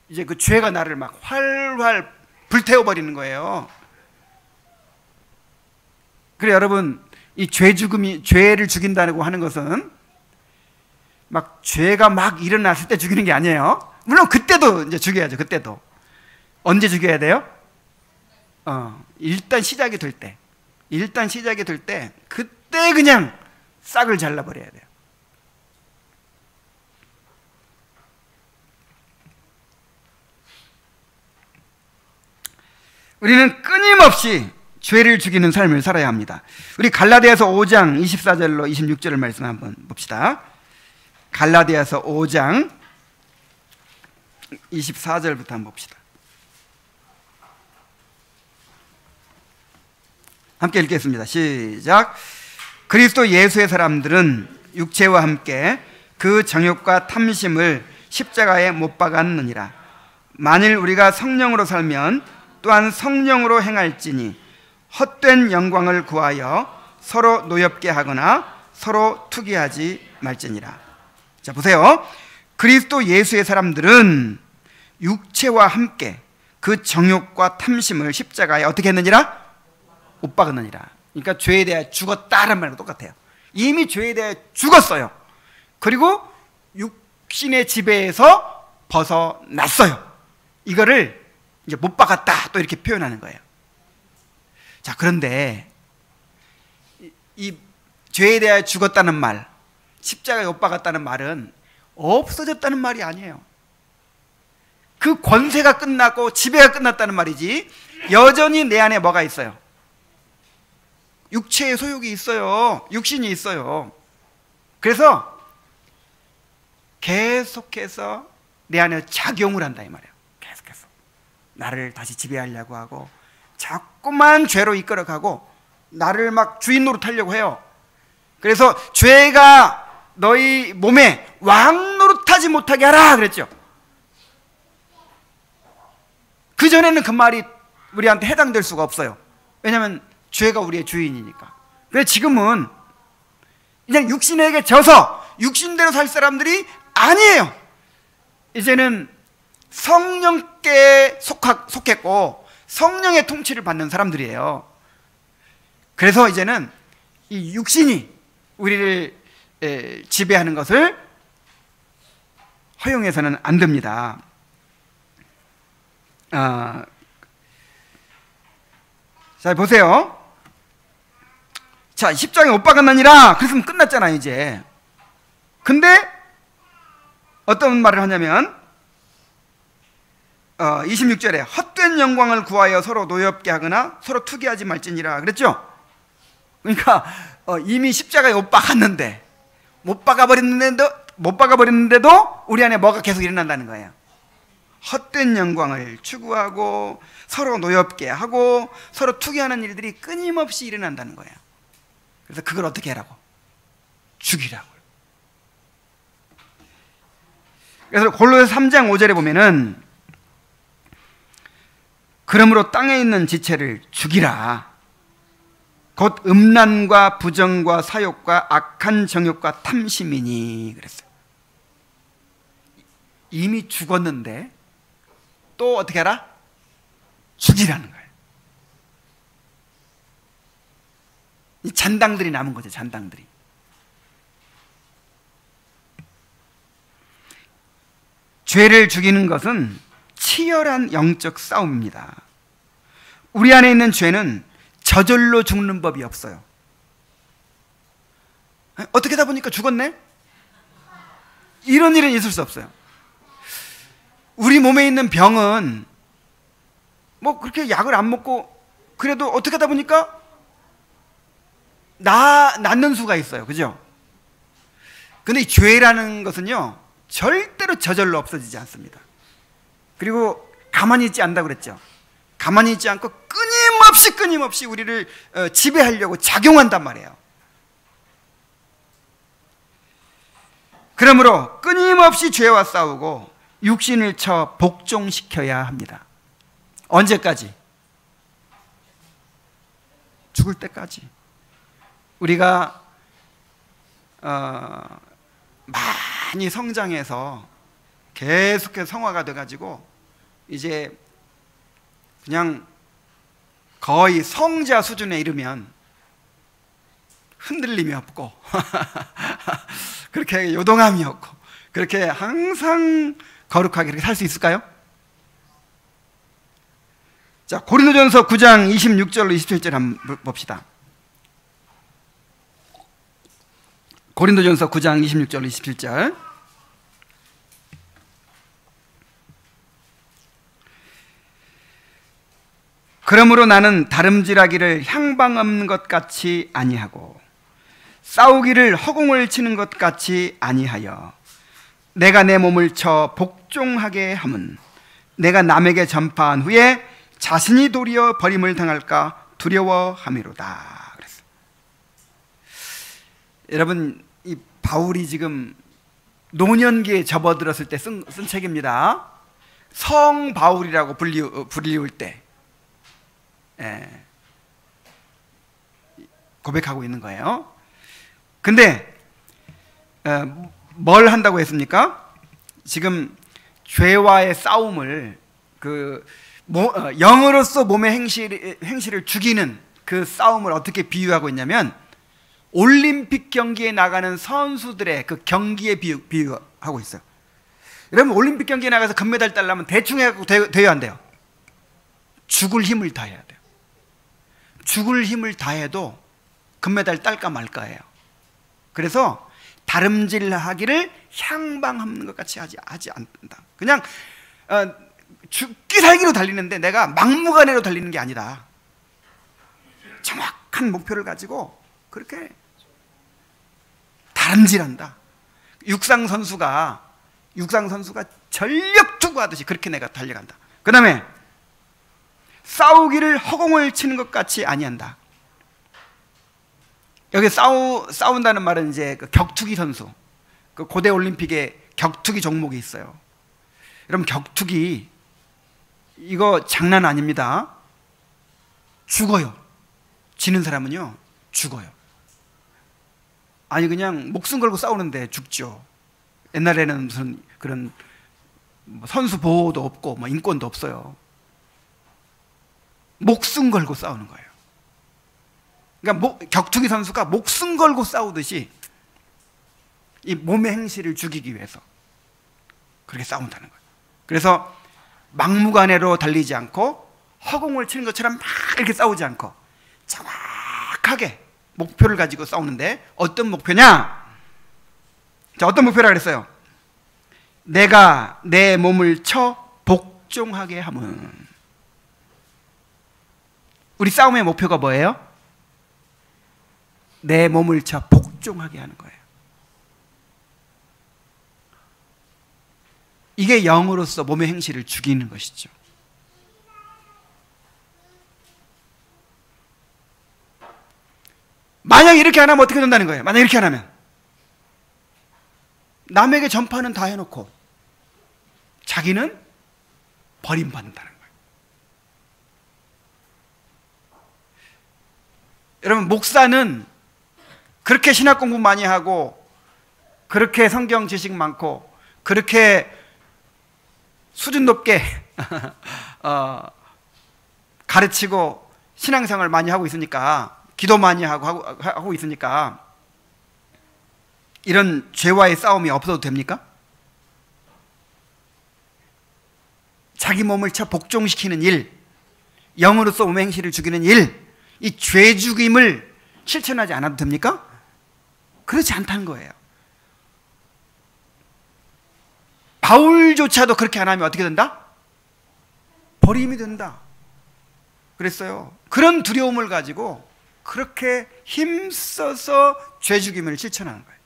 이제 그 죄가 나를 막 활활 불태워버리는 거예요. 그래, 여러분, 이 죄를 죽인다고 하는 것은 막 죄가 막 일어났을 때 죽이는 게 아니에요. 물론 그때도 이제 죽여야죠. 그때도. 언제 죽여야 돼요? 일단 시작이 될 때. 그때 그냥 싹을 잘라버려야 돼요. 우리는 끊임없이 죄를 죽이는 삶을 살아야 합니다. 우리 갈라디아서 5장 24절로 26절을 말씀 한번 봅시다. 갈라디아서 5장 24절부터 한번 봅시다. 함께 읽겠습니다. 시작. 그리스도 예수의 사람들은 육체와 함께 그 정욕과 탐심을 십자가에 못 박았느니라. 만일 우리가 성령으로 살면 또한 성령으로 행할지니 헛된 영광을 구하여 서로 노엽게 하거나 서로 투기하지 말지니라. 자, 보세요. 그리스도 예수의 사람들은 육체와 함께 그 정욕과 탐심을 십자가에 어떻게 했느니라? 못 박았느니라. 그러니까 죄에 대해 죽었다는 말과 똑같아요. 이미 죄에 대해 죽었어요. 그리고 육신의 지배에서 벗어났어요. 이거를 이제 못 박았다 또 이렇게 표현하는 거예요. 자, 그런데 이 죄에 대해 죽었다는 말, 십자가에 못 박았다는 말은 없어졌다는 말이 아니에요. 그 권세가 끝났고 지배가 끝났다는 말이지, 여전히 내 안에 뭐가 있어요? 육체의 소욕이 있어요. 육신이 있어요. 그래서 계속해서 내 안에 작용을 한다 이 말이에요. 계속해서 나를 다시 지배하려고 하고 자꾸만 죄로 이끌어가고 나를 막 주인 노릇하려고 해요. 그래서 죄가 너희 몸에 왕 노릇하지 못하게 하라 그랬죠. 그전에는 그 말이 우리한테 해당될 수가 없어요. 왜냐하면 죄가 우리의 주인이니까. 그래서 지금은 그냥 육신에게 져서 육신대로 살 사람들이 아니에요. 이제는 성령께 속했고 성령의 통치를 받는 사람들이에요. 그래서 이제는 이 육신이 우리를 지배하는 것을 허용해서는 안 됩니다. 자, 보세요. 자, 십자가에 못 박았느니라 그랬으면 끝났잖아요 이제. 근데 어떤 말을 하냐면 26절에 헛된 영광을 구하여 서로 노엽게 하거나 서로 투기하지 말지니라 그랬죠. 그러니까 이미 십자가에 못 박아버렸는데도 우리 안에 뭐가 계속 일어난다는 거예요. 헛된 영광을 추구하고 서로 노엽게 하고 서로 투기하는 일들이 끊임없이 일어난다는 거예요. 그래서 그걸 어떻게 하라고? 죽이라고요. 그래서 골로새 3장 5절에 보면은 그러므로 땅에 있는 지체를 죽이라. 곧 음란과 부정과 사욕과 악한 정욕과 탐심이니 그랬어요. 이미 죽었는데 또 어떻게 하라? 죽이라는 거예요. 이 잔당들이 남은 거죠. 잔당들이. 죄를 죽이는 것은 치열한 영적 싸움입니다. 우리 안에 있는 죄는 저절로 죽는 법이 없어요. 어떻게 하다 보니까 죽었네? 이런 일은 있을 수 없어요. 우리 몸에 있는 병은 뭐 그렇게 약을 안 먹고 그래도 어떻게 하다 보니까 낫는 수가 있어요. 그죠? 근데 이 죄라는 것은요 절대로 저절로 없어지지 않습니다. 그리고 가만히 있지 않는다고 그랬죠. 가만히 있지 않고 끊임없이 우리를 지배하려고 작용한단 말이에요. 그러므로 끊임없이 죄와 싸우고 육신을 쳐 복종시켜야 합니다. 언제까지? 죽을 때까지. 우리가 많이 성장해서 계속해서 성화가 돼가지고 이제 그냥 거의 성자 수준에 이르면 흔들림이 없고 그렇게 요동함이 없고 그렇게 항상 거룩하게 이렇게 살 수 있을까요? 자, 고린도전서 9장 26절로 27절 한번 봅시다. 고린도전서 9장 26절로 27절. 그러므로 나는 다름질하기를 향방 없는 것 같이 아니하고 싸우기를 허공을 치는 것 같이 아니하여 내가 내 몸을 쳐 복종하게 함은 내가 남에게 전파한 후에 자신이 도리어 버림을 당할까 두려워함이로다. 그랬어요. 여러분, 이 바울이 지금 노년기에 접어들었을 때 쓴 책입니다. 성 바울이라고 불리울 때 고백하고 있는 거예요. 근데 뭘 한다고 했습니까? 지금 죄와의 싸움을 영으로서 몸의 행실을 죽이는 그 싸움을 어떻게 비유하고 있냐면 올림픽 경기에 나가는 선수들의 그 경기에 비유하고 있어요. 여러분, 올림픽 경기에 나가서 금메달 따려면 대충 해갖고 돼야 안 돼요. 죽을 힘을 다해야 돼요. 죽을 힘을 다해도 금메달 딸까 말까예요. 그래서 다름질하기를 향방하는 것 같이 하지 않는다. 그냥 죽기 살기로 달리는데 내가 막무가내로 달리는 게 아니다. 정확한 목표를 가지고 그렇게 다름질한다. 육상 선수가 전력 투구하듯이 그렇게 내가 달려간다. 그 다음에 싸우기를 허공을 치는 것 같이 아니한다. 여기 싸운다는 말은 이제 그 격투기 선수, 그 고대 올림픽에 격투기 종목이 있어요. 여러분, 격투기 이거 장난 아닙니다. 죽어요. 지는 사람은요 죽어요. 아니, 그냥 목숨 걸고 싸우는데 죽죠. 옛날에는 무슨 그런 선수 보호도 없고 뭐 인권도 없어요. 목숨 걸고 싸우는 거예요. 그러니까 격투기 선수가 목숨 걸고 싸우듯이 이 몸의 행실을 죽이기 위해서 그렇게 싸운다는 거예요. 그래서 막무가내로 달리지 않고 허공을 치는 것처럼 막 이렇게 싸우지 않고 정확하게 목표를 가지고 싸우는데, 어떤 목표냐? 자, 어떤 목표라 그랬어요? 내가 내 몸을 쳐 복종하게 함은. 우리 싸움의 목표가 뭐예요? 내 몸을 쳐 복종하게 하는 거예요. 이게 영으로서 몸의 행실을 죽이는 것이죠. 만약 이렇게 안 하면 어떻게 된다는 거예요? 만약 이렇게 안 하면 남에게 전파는 다 해놓고 자기는 버림받는다는 거예요. 여러분, 목사는 그렇게 신학 공부 많이 하고 그렇게 성경 지식 많고 그렇게 수준 높게 가르치고 신앙생활 많이 하고 있으니까, 기도 많이 하고 있으니까 이런 죄와의 싸움이 없어도 됩니까? 자기 몸을 쳐 복종시키는 일, 영으로서 몸의 행실을 죽이는 일, 이 죄 죽임을 실천하지 않아도 됩니까? 그렇지 않다는 거예요. 바울조차도 그렇게 안 하면 어떻게 된다? 버림이 된다 그랬어요. 그런 두려움을 가지고 그렇게 힘써서 죄 죽임을 실천하는 거예요.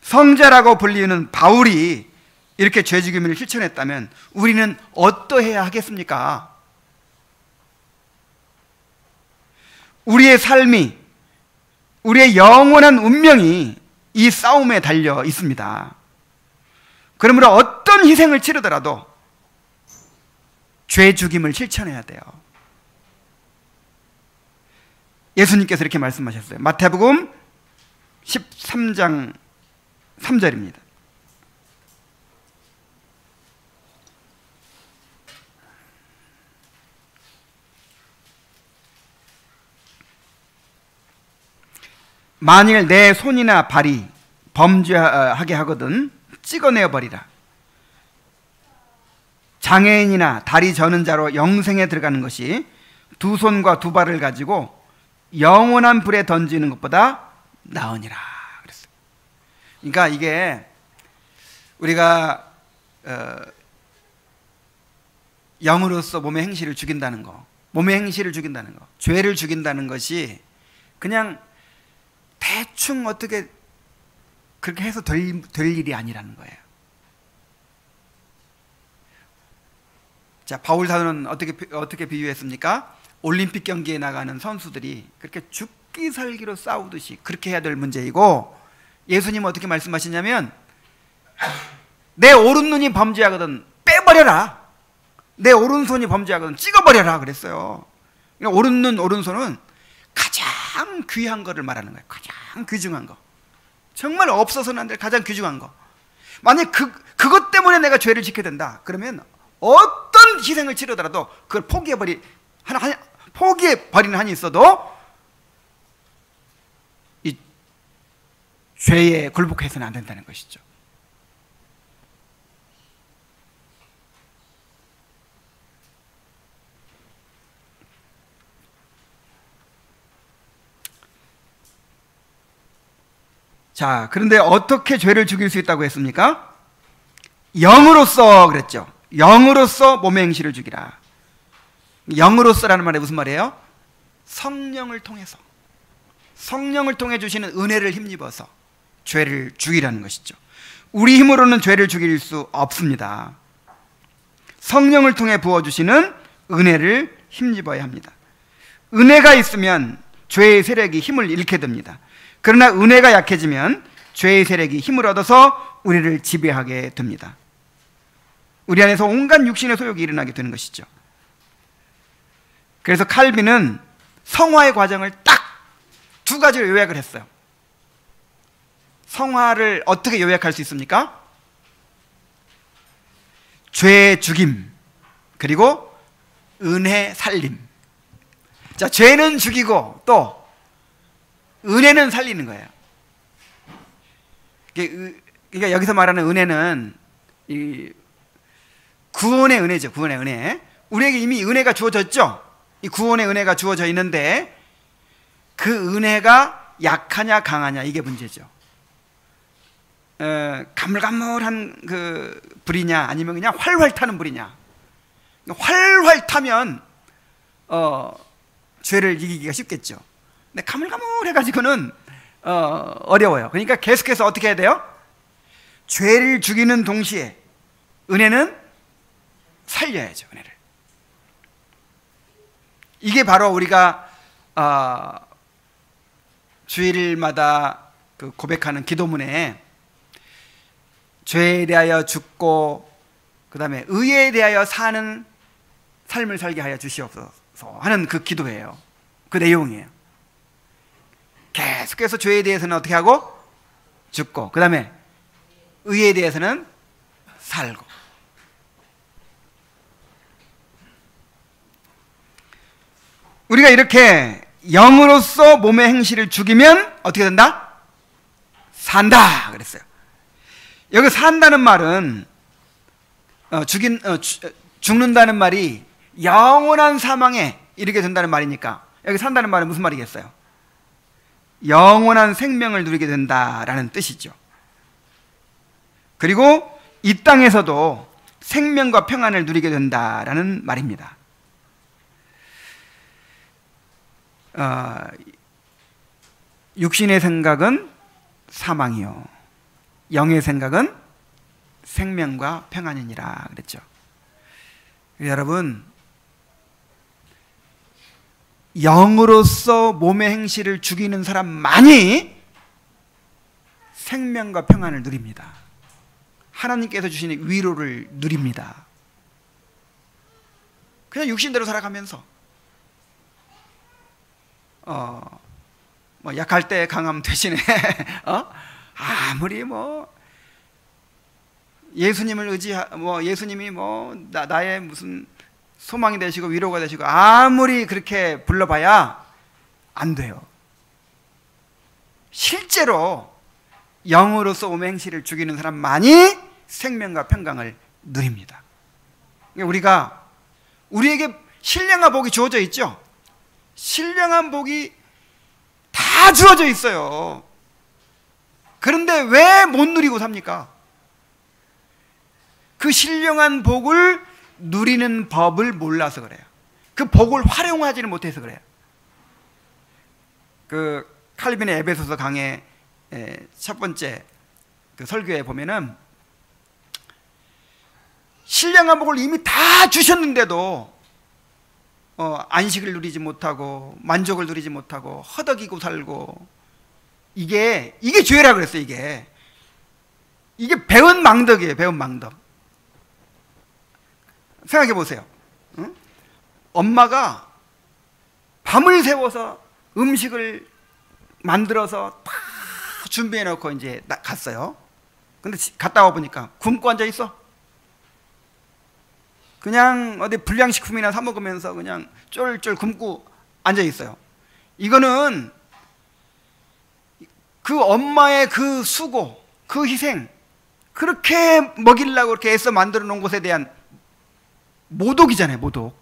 성자라고 불리는 바울이 이렇게 죄 죽임을 실천했다면 우리는 어떠해야 하겠습니까? 우리의 삶이, 우리의 영원한 운명이 이 싸움에 달려 있습니다. 그러므로 어떤 희생을 치르더라도 죄 죽임을 실천해야 돼요. 예수님께서 이렇게 말씀하셨어요. 마태복음 13장 3절입니다. 만일 내 손이나 발이 범죄하게 하거든 찍어내어 버리라. 장애인이나 다리 저는 자로 영생에 들어가는 것이 두 손과 두 발을 가지고 영원한 불에 던지는 것보다 나으니라 그랬어요. 그러니까 이게 우리가 영으로서 몸의 행실을 죽인다는 거, 몸의 행실을 죽인다는 거, 죄를 죽인다는 것이 그냥 대충 어떻게 그렇게 해서 될 일이 아니라는 거예요. 자, 바울 사도는 어떻게 비유했습니까? 올림픽 경기에 나가는 선수들이 그렇게 죽기 살기로 싸우듯이 그렇게 해야 될 문제이고, 예수님은 어떻게 말씀하시냐면 내 오른눈이 범죄하거든 빼버려라. 내 오른손이 범죄하거든 찍어버려라 그랬어요. 그러니까 오른손은 가장 귀한 거를 말하는 거예요. 가장 귀중한 거. 정말 없어서는 안 될 가장 귀중한 거. 만약 그것 때문에 내가 죄를 지켜야 된다 그러면 어떤 희생을 치르더라도 그걸 포기해버리는 한이 있어도 이 죄에 굴복해서는 안 된다는 것이죠. 자, 그런데 어떻게 죄를 죽일 수 있다고 했습니까? 영으로써 그랬죠. 영으로써 몸의 행실을 죽이라. 영으로써라는 말이 무슨 말이에요? 성령을 통해서, 성령을 통해 주시는 은혜를 힘입어서 죄를 죽이라는 것이죠. 우리 힘으로는 죄를 죽일 수 없습니다. 성령을 통해 부어주시는 은혜를 힘입어야 합니다. 은혜가 있으면 죄의 세력이 힘을 잃게 됩니다. 그러나 은혜가 약해지면 죄의 세력이 힘을 얻어서 우리를 지배하게 됩니다. 우리 안에서 온갖 육신의 소욕이 일어나게 되는 것이죠. 그래서 칼빈은 성화의 과정을 딱 두 가지로 요약을 했어요. 성화를 어떻게 요약할 수 있습니까? 죄 죽임, 그리고 은혜 살림. 자, 죄는 죽이고 또 은혜는 살리는 거예요. 그러니까 여기서 말하는 은혜는 이 구원의 은혜죠. 구원의 은혜. 우리에게 이미 은혜가 주어졌죠. 이 구원의 은혜가 주어져 있는데 그 은혜가 약하냐 강하냐 이게 문제죠. 가물가물한 그 불이냐 아니면 그냥 활활 타는 불이냐. 활활 타면 죄를 이기기가 쉽겠죠. 근데 가물가물해가지고는 어려워요. 그러니까 계속해서 어떻게 해야 돼요? 죄를 죽이는 동시에 은혜는 살려야죠. 은혜를. 이게 바로 우리가 주일마다 그 고백하는 기도문에 죄에 대하여 죽고 그 다음에 의에 대하여 사는 삶을 살게 하여 주시옵소서 하는 그 기도예요. 그 내용이에요. 계속해서 죄에 대해서는 어떻게 하고? 죽고 그 다음에 의에 대해서는 살고. 우리가 이렇게 영으로서 몸의 행실을 죽이면 어떻게 된다? 산다 그랬어요. 여기 산다는 말은 죽는다는 말이 영원한 사망에 이르게 된다는 말이니까 여기 산다는 말은 무슨 말이겠어요? 영원한 생명을 누리게 된다라는 뜻이죠. 그리고 이 땅에서도 생명과 평안을 누리게 된다라는 말입니다. 육신의 생각은 사망이요 영의 생각은 생명과 평안이니라 그랬죠. 여러분, 영으로서 몸의 행실을 죽이는 사람만이 생명과 평안을 누립니다. 하나님께서 주시는 위로를 누립니다. 그냥 육신대로 살아가면서 뭐 약할 때 강함 대신에 아무리 뭐 예수님을 예수님이 나의 무슨 소망이 되시고 위로가 되시고 아무리 그렇게 불러봐야 안 돼요. 실제로 영으로서 몸의 행실을 죽이는 사람만이 생명과 평강을 누립니다. 우리에게 신령한 복이 주어져 있죠. 신령한 복이 다 주어져 있어요. 그런데 왜 못 누리고 삽니까? 그 신령한 복을 누리는 법을 몰라서 그래요. 그 복을 활용하지를 못해서 그래요. 그 칼빈의 에베소서 강의 첫 번째 그 설교에 보면은 신령한 복을 이미 다 주셨는데도 안식을 누리지 못하고 만족을 누리지 못하고 허덕이고 살고 이게 죄라 그랬어요. 이게 배은 망덕이에요. 배은 망덕. 생각해 보세요. 응? 엄마가 밤을 새워서 음식을 만들어서 다 준비해 놓고 이제 갔어요. 근데 갔다 와 보니까 굶고 앉아 있어. 그냥 어디 불량식품이나 사 먹으면서 그냥 쫄쫄 굶고 앉아 있어요. 이거는 그 엄마의 그 수고, 그 희생, 그렇게 먹이려고 그렇게 애써 만들어 놓은 것에 대한 모독이잖아요, 모독.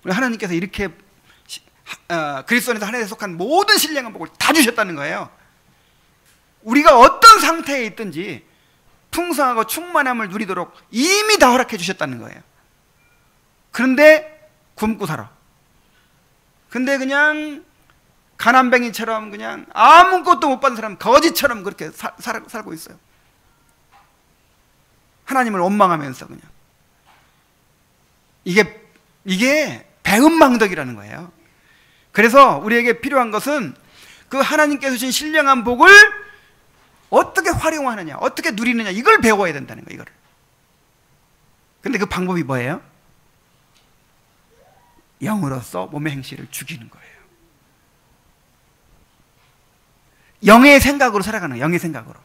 하나님께서 이렇게 그리스도 안에서 하나님에 속한 모든 신령한 복을 다 주셨다는 거예요. 우리가 어떤 상태에 있든지 풍성하고 충만함을 누리도록 이미 다 허락해 주셨다는 거예요. 그런데 굶고 살아. 근데 그냥 가난뱅이처럼 그냥 아무것도 못 받은 사람, 거지처럼 그렇게 살고 있어요. 하나님을 원망하면서 그냥. 이게 배은망덕이라는 거예요. 그래서 우리에게 필요한 것은 그 하나님께서 주신 신령한 복을 어떻게 활용하느냐, 어떻게 누리느냐, 이걸 배워야 된다는 거예요. 이거를. 근데 그 방법이 뭐예요? 영으로서 몸의 행실을 죽이는 거예요. 영의 생각으로 살아가는 거예요. 영의 생각으로.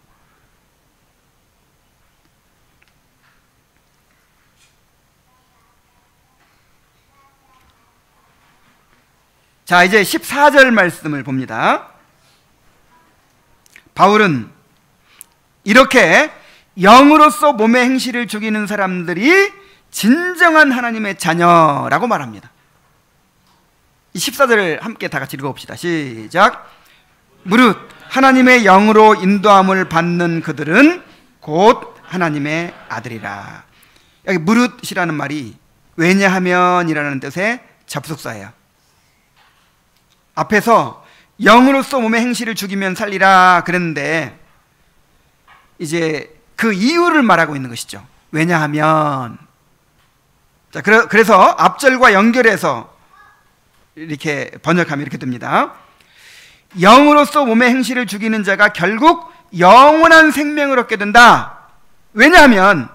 자, 이제 14절 말씀을 봅니다. 바울은 이렇게 영으로서 몸의 행실을 죽이는 사람들이 진정한 하나님의 자녀라고 말합니다. 이 14절을 함께 다 같이 읽어봅시다. 시작. 무릇 하나님의 영으로 인도함을 받는 그들은 곧 하나님의 아들이라. 여기 무릇이라는 말이 왜냐하면이라는 뜻의 접속사예요. 앞에서 영으로서 몸의 행실을 죽이면 살리라 그랬는데 이제 그 이유를 말하고 있는 것이죠. 왜냐하면. 자, 그래서 앞절과 연결해서 이렇게 번역하면 이렇게 됩니다. 영으로서 몸의 행실을 죽이는 자가 결국 영원한 생명을 얻게 된다. 왜냐하면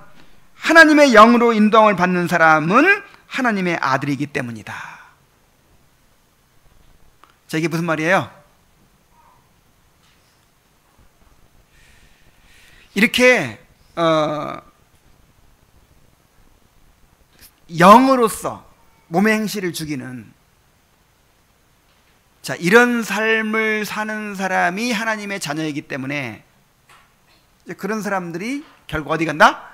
하나님의 영으로 인도함을 받는 사람은 하나님의 아들이기 때문이다. 자, 이게 무슨 말이에요? 이렇게 영으로서 몸의 행실을 죽이는, 자, 이런 삶을 사는 사람이 하나님의 자녀이기 때문에 이제 그런 사람들이 결국 어디 간다?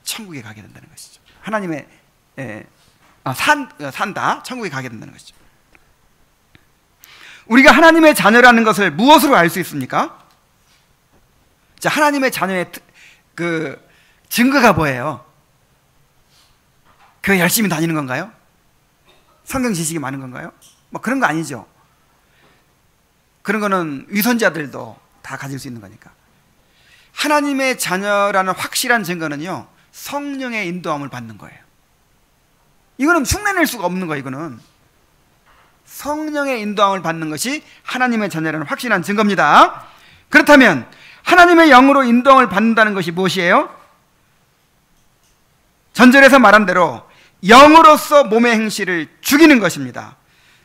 천국에 가게 된다는 것이죠. 하나님의 산다. 천국에 가게 된다는 것이죠. 우리가 하나님의 자녀라는 것을 무엇으로 알 수 있습니까? 자, 하나님의 자녀의 그 증거가 뭐예요? 교회 열심히 다니는 건가요? 성경 지식이 많은 건가요? 뭐 그런 거 아니죠. 그런 거는 위선자들도 다 가질 수 있는 거니까. 하나님의 자녀라는 확실한 증거는요, 성령의 인도함을 받는 거예요. 이거는 흉내낼 수가 없는 거예요. 이거는 성령의 인도함을 받는 것이 하나님의 자녀라는 확실한 증거입니다. 그렇다면 하나님의 영으로 인도함을 받는다는 것이 무엇이에요? 전절에서 말한 대로 영으로서 몸의 행실을 죽이는 것입니다.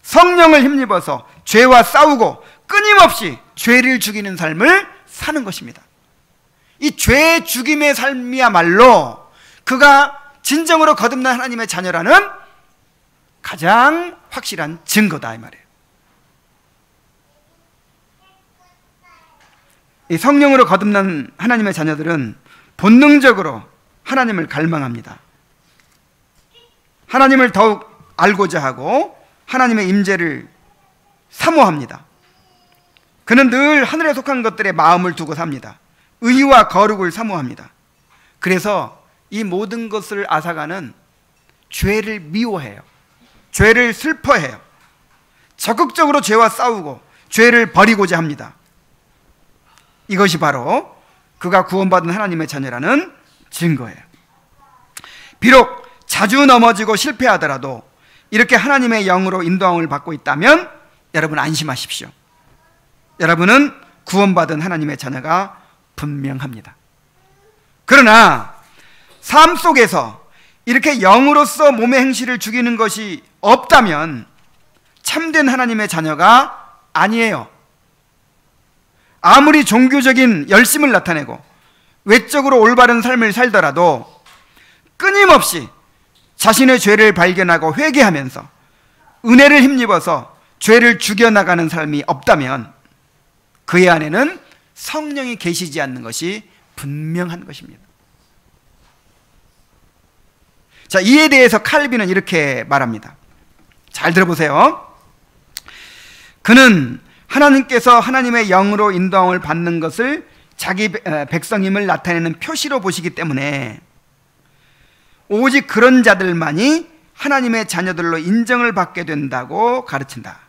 성령을 힘입어서 죄와 싸우고 끊임없이 죄를 죽이는 삶을 사는 것입니다. 이 죄 죽임의 삶이야말로 그가 진정으로 거듭난 하나님의 자녀라는 가장 확실한 증거다, 이 말이에요. 이 성령으로 거듭난 하나님의 자녀들은 본능적으로 하나님을 갈망합니다. 하나님을 더욱 알고자 하고 하나님의 임재를 사모합니다. 그는 늘 하늘에 속한 것들에 마음을 두고 삽니다. 의와 거룩을 사모합니다. 그래서 이 모든 것을 앗아가는 죄를 미워해요. 죄를 슬퍼해요. 적극적으로 죄와 싸우고 죄를 버리고자 합니다. 이것이 바로 그가 구원받은 하나님의 자녀라는 증거예요. 비록 자주 넘어지고 실패하더라도 이렇게 하나님의 영으로 인도함을 받고 있다면 여러분 안심하십시오. 여러분은 구원받은 하나님의 자녀가 분명합니다. 그러나 삶 속에서 이렇게 영으로서 몸의 행실을 죽이는 것이 없다면 참된 하나님의 자녀가 아니에요. 아무리 종교적인 열심을 나타내고 외적으로 올바른 삶을 살더라도 끊임없이 자신의 죄를 발견하고 회개하면서 은혜를 힘입어서 죄를 죽여나가는 삶이 없다면 그의 안에는 성령이 계시지 않는 것이 분명한 것입니다. 자, 이에 대해서 칼빈은 이렇게 말합니다. 잘 들어보세요. 그는 하나님께서 하나님의 영으로 인도함을 받는 것을 자기 백성임을 나타내는 표시로 보시기 때문에 오직 그런 자들만이 하나님의 자녀들로 인정을 받게 된다고 가르친다.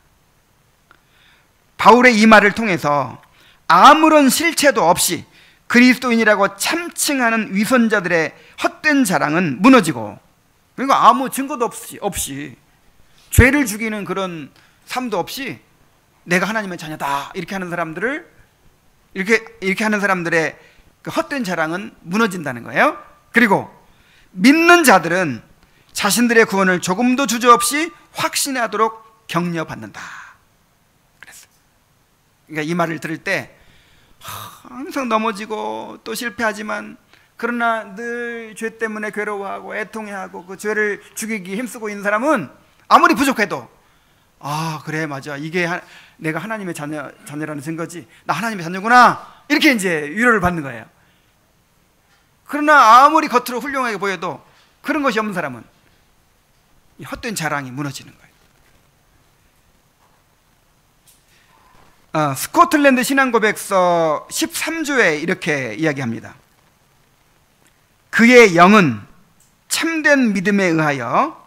바울의 이 말을 통해서 아무런 실체도 없이 그리스도인이라고 참칭하는 위선자들의 헛된 자랑은 무너지고, 그러니까 아무 증거도 없이 죄를 죽이는 그런 삶도 없이 내가 하나님의 자녀다 이렇게 하는 사람들을 이렇게 하는 사람들의 그 헛된 자랑은 무너진다는 거예요. 그리고 믿는 자들은 자신들의 구원을 조금도 주저없이 확신하도록 격려받는다. 그랬어요. 그러니까 이 말을 들을 때 항상 넘어지고 또 실패하지만 그러나 늘 죄 때문에 괴로워하고 애통해하고 그 죄를 죽이기 힘쓰고 있는 사람은 아무리 부족해도 그래 맞아 이게 내가 하나님의 자녀라는 증거지, 나 하나님의 자녀구나, 이렇게 이제 위로를 받는 거예요. 그러나 아무리 겉으로 훌륭하게 보여도 그런 것이 없는 사람은 이 헛된 자랑이 무너지는 거예요. 스코틀랜드 신앙고백서 13조에 이렇게 이야기합니다. 그의 영은 참된 믿음에 의하여,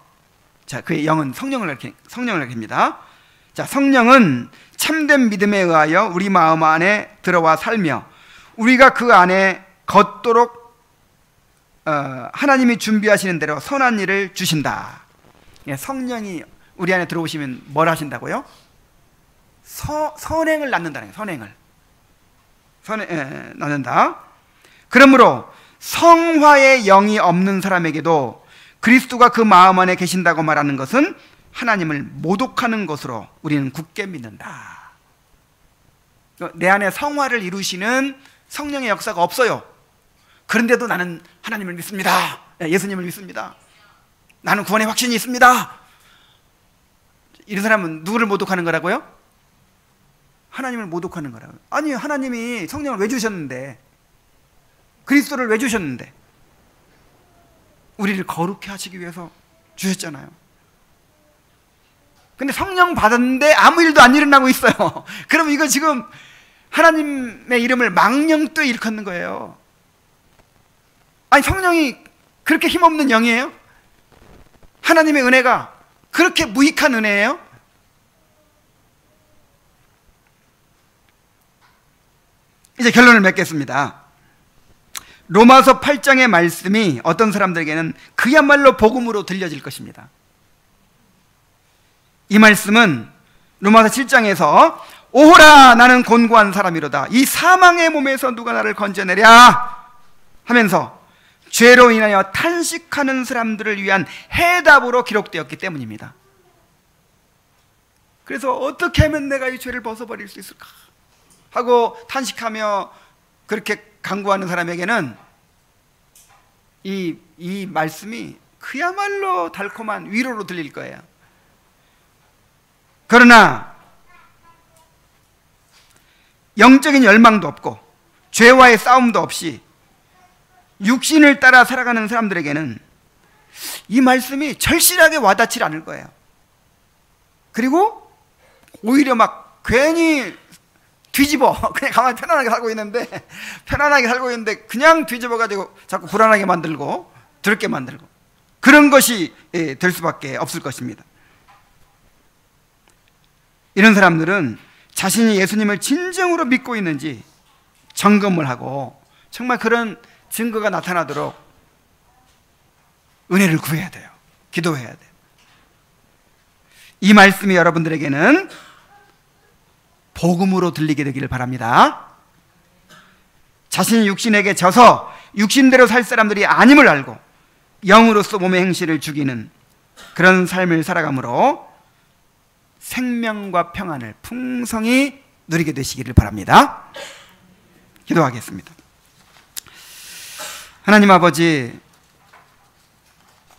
자, 그의 영은 성령을 가리킵니다. 자, 성령은 참된 믿음에 의하여 우리 마음 안에 들어와 살며 우리가 그 안에 걷도록 하나님이 준비하시는 대로 선한 일을 주신다. 성령이 우리 안에 들어오시면 뭘 하신다고요? 선행을 낳는다는 거예요. 선행을 낳는다. 그러므로 성화의 영이 없는 사람에게도 그리스도가 그 마음 안에 계신다고 말하는 것은 하나님을 모독하는 것으로 우리는 굳게 믿는다. 내 안에 성화를 이루시는 성령의 역사가 없어요. 그런데도 나는 하나님을 믿습니다. 예수님을 믿습니다. 나는 구원의 확신이 있습니다. 이런 사람은 누구를 모독하는 거라고요? 하나님을 모독하는 거라고요. 아니, 하나님이 성령을 왜 주셨는데, 그리스도를 왜 주셨는데, 우리를 거룩해 하시기 위해서 주셨잖아요. 근데 성령 받았는데 아무 일도 안 일어나고 있어요. 그럼 이거 지금 하나님의 이름을 망령되이 일컫는 거예요. 아니, 성령이 그렇게 힘없는 영이에요? 하나님의 은혜가 그렇게 무익한 은혜예요? 이제 결론을 맺겠습니다. 로마서 8장의 말씀이 어떤 사람들에게는 그야말로 복음으로 들려질 것입니다. 이 말씀은 로마서 7장에서 오호라 나는 곤고한 사람이로다, 이 사망의 몸에서 누가 나를 건져내랴 하면서 죄로 인하여 탄식하는 사람들을 위한 해답으로 기록되었기 때문입니다. 그래서 어떻게 하면 내가 이 죄를 벗어버릴 수 있을까 하고 탄식하며 그렇게 간구하는 사람에게는 이 말씀이 그야말로 달콤한 위로로 들릴 거예요. 그러나 영적인 열망도 없고 죄와의 싸움도 없이 육신을 따라 살아가는 사람들에게는 이 말씀이 절실하게 와닿지 않을 거예요. 그리고 오히려 막 괜히 그냥 가만히 편안하게 살고 있는데 그냥 뒤집어가지고 자꾸 불안하게 만들고 두렵게 만들고 그런 것이 될 수밖에 없을 것입니다. 이런 사람들은 자신이 예수님을 진정으로 믿고 있는지 점검을 하고 정말 그런 증거가 나타나도록 은혜를 구해야 돼요. 기도해야 돼요. 이 말씀이 여러분들에게는 복음으로 들리게 되기를 바랍니다. 자신이 육신에게 져서 육신대로 살 사람들이 아님을 알고 영으로서 몸의 행실을 죽이는 그런 삶을 살아감으로 생명과 평안을 풍성히 누리게 되시기를 바랍니다. 기도하겠습니다. 하나님 아버지,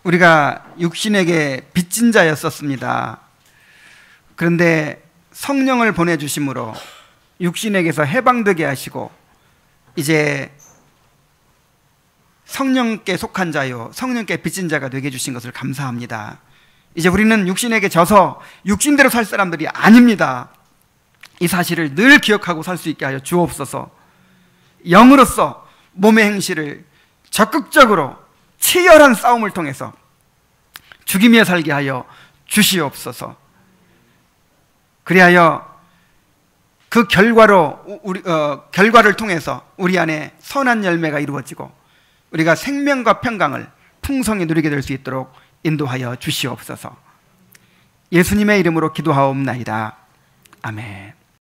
우리가 육신에게 빚진 자였었습니다. 그런데 성령을 보내주심으로 육신에게서 해방되게 하시고 이제 성령께 속한 자요 성령께 빚진 자가 되게 해주신 것을 감사합니다. 이제 우리는 육신에게 져서 육신대로 살 사람들이 아닙니다. 이 사실을 늘 기억하고 살 수 있게 하여 주옵소서. 영으로서 몸의 행실을 적극적으로 치열한 싸움을 통해서 죽이며 살게 하여 주시옵소서. 그리하여 그 결과를 통해서 우리 안에 선한 열매가 이루어지고 우리가 생명과 평강을 풍성히 누리게 될 수 있도록 인도하여 주시옵소서. 예수님의 이름으로 기도하옵나이다. 아멘.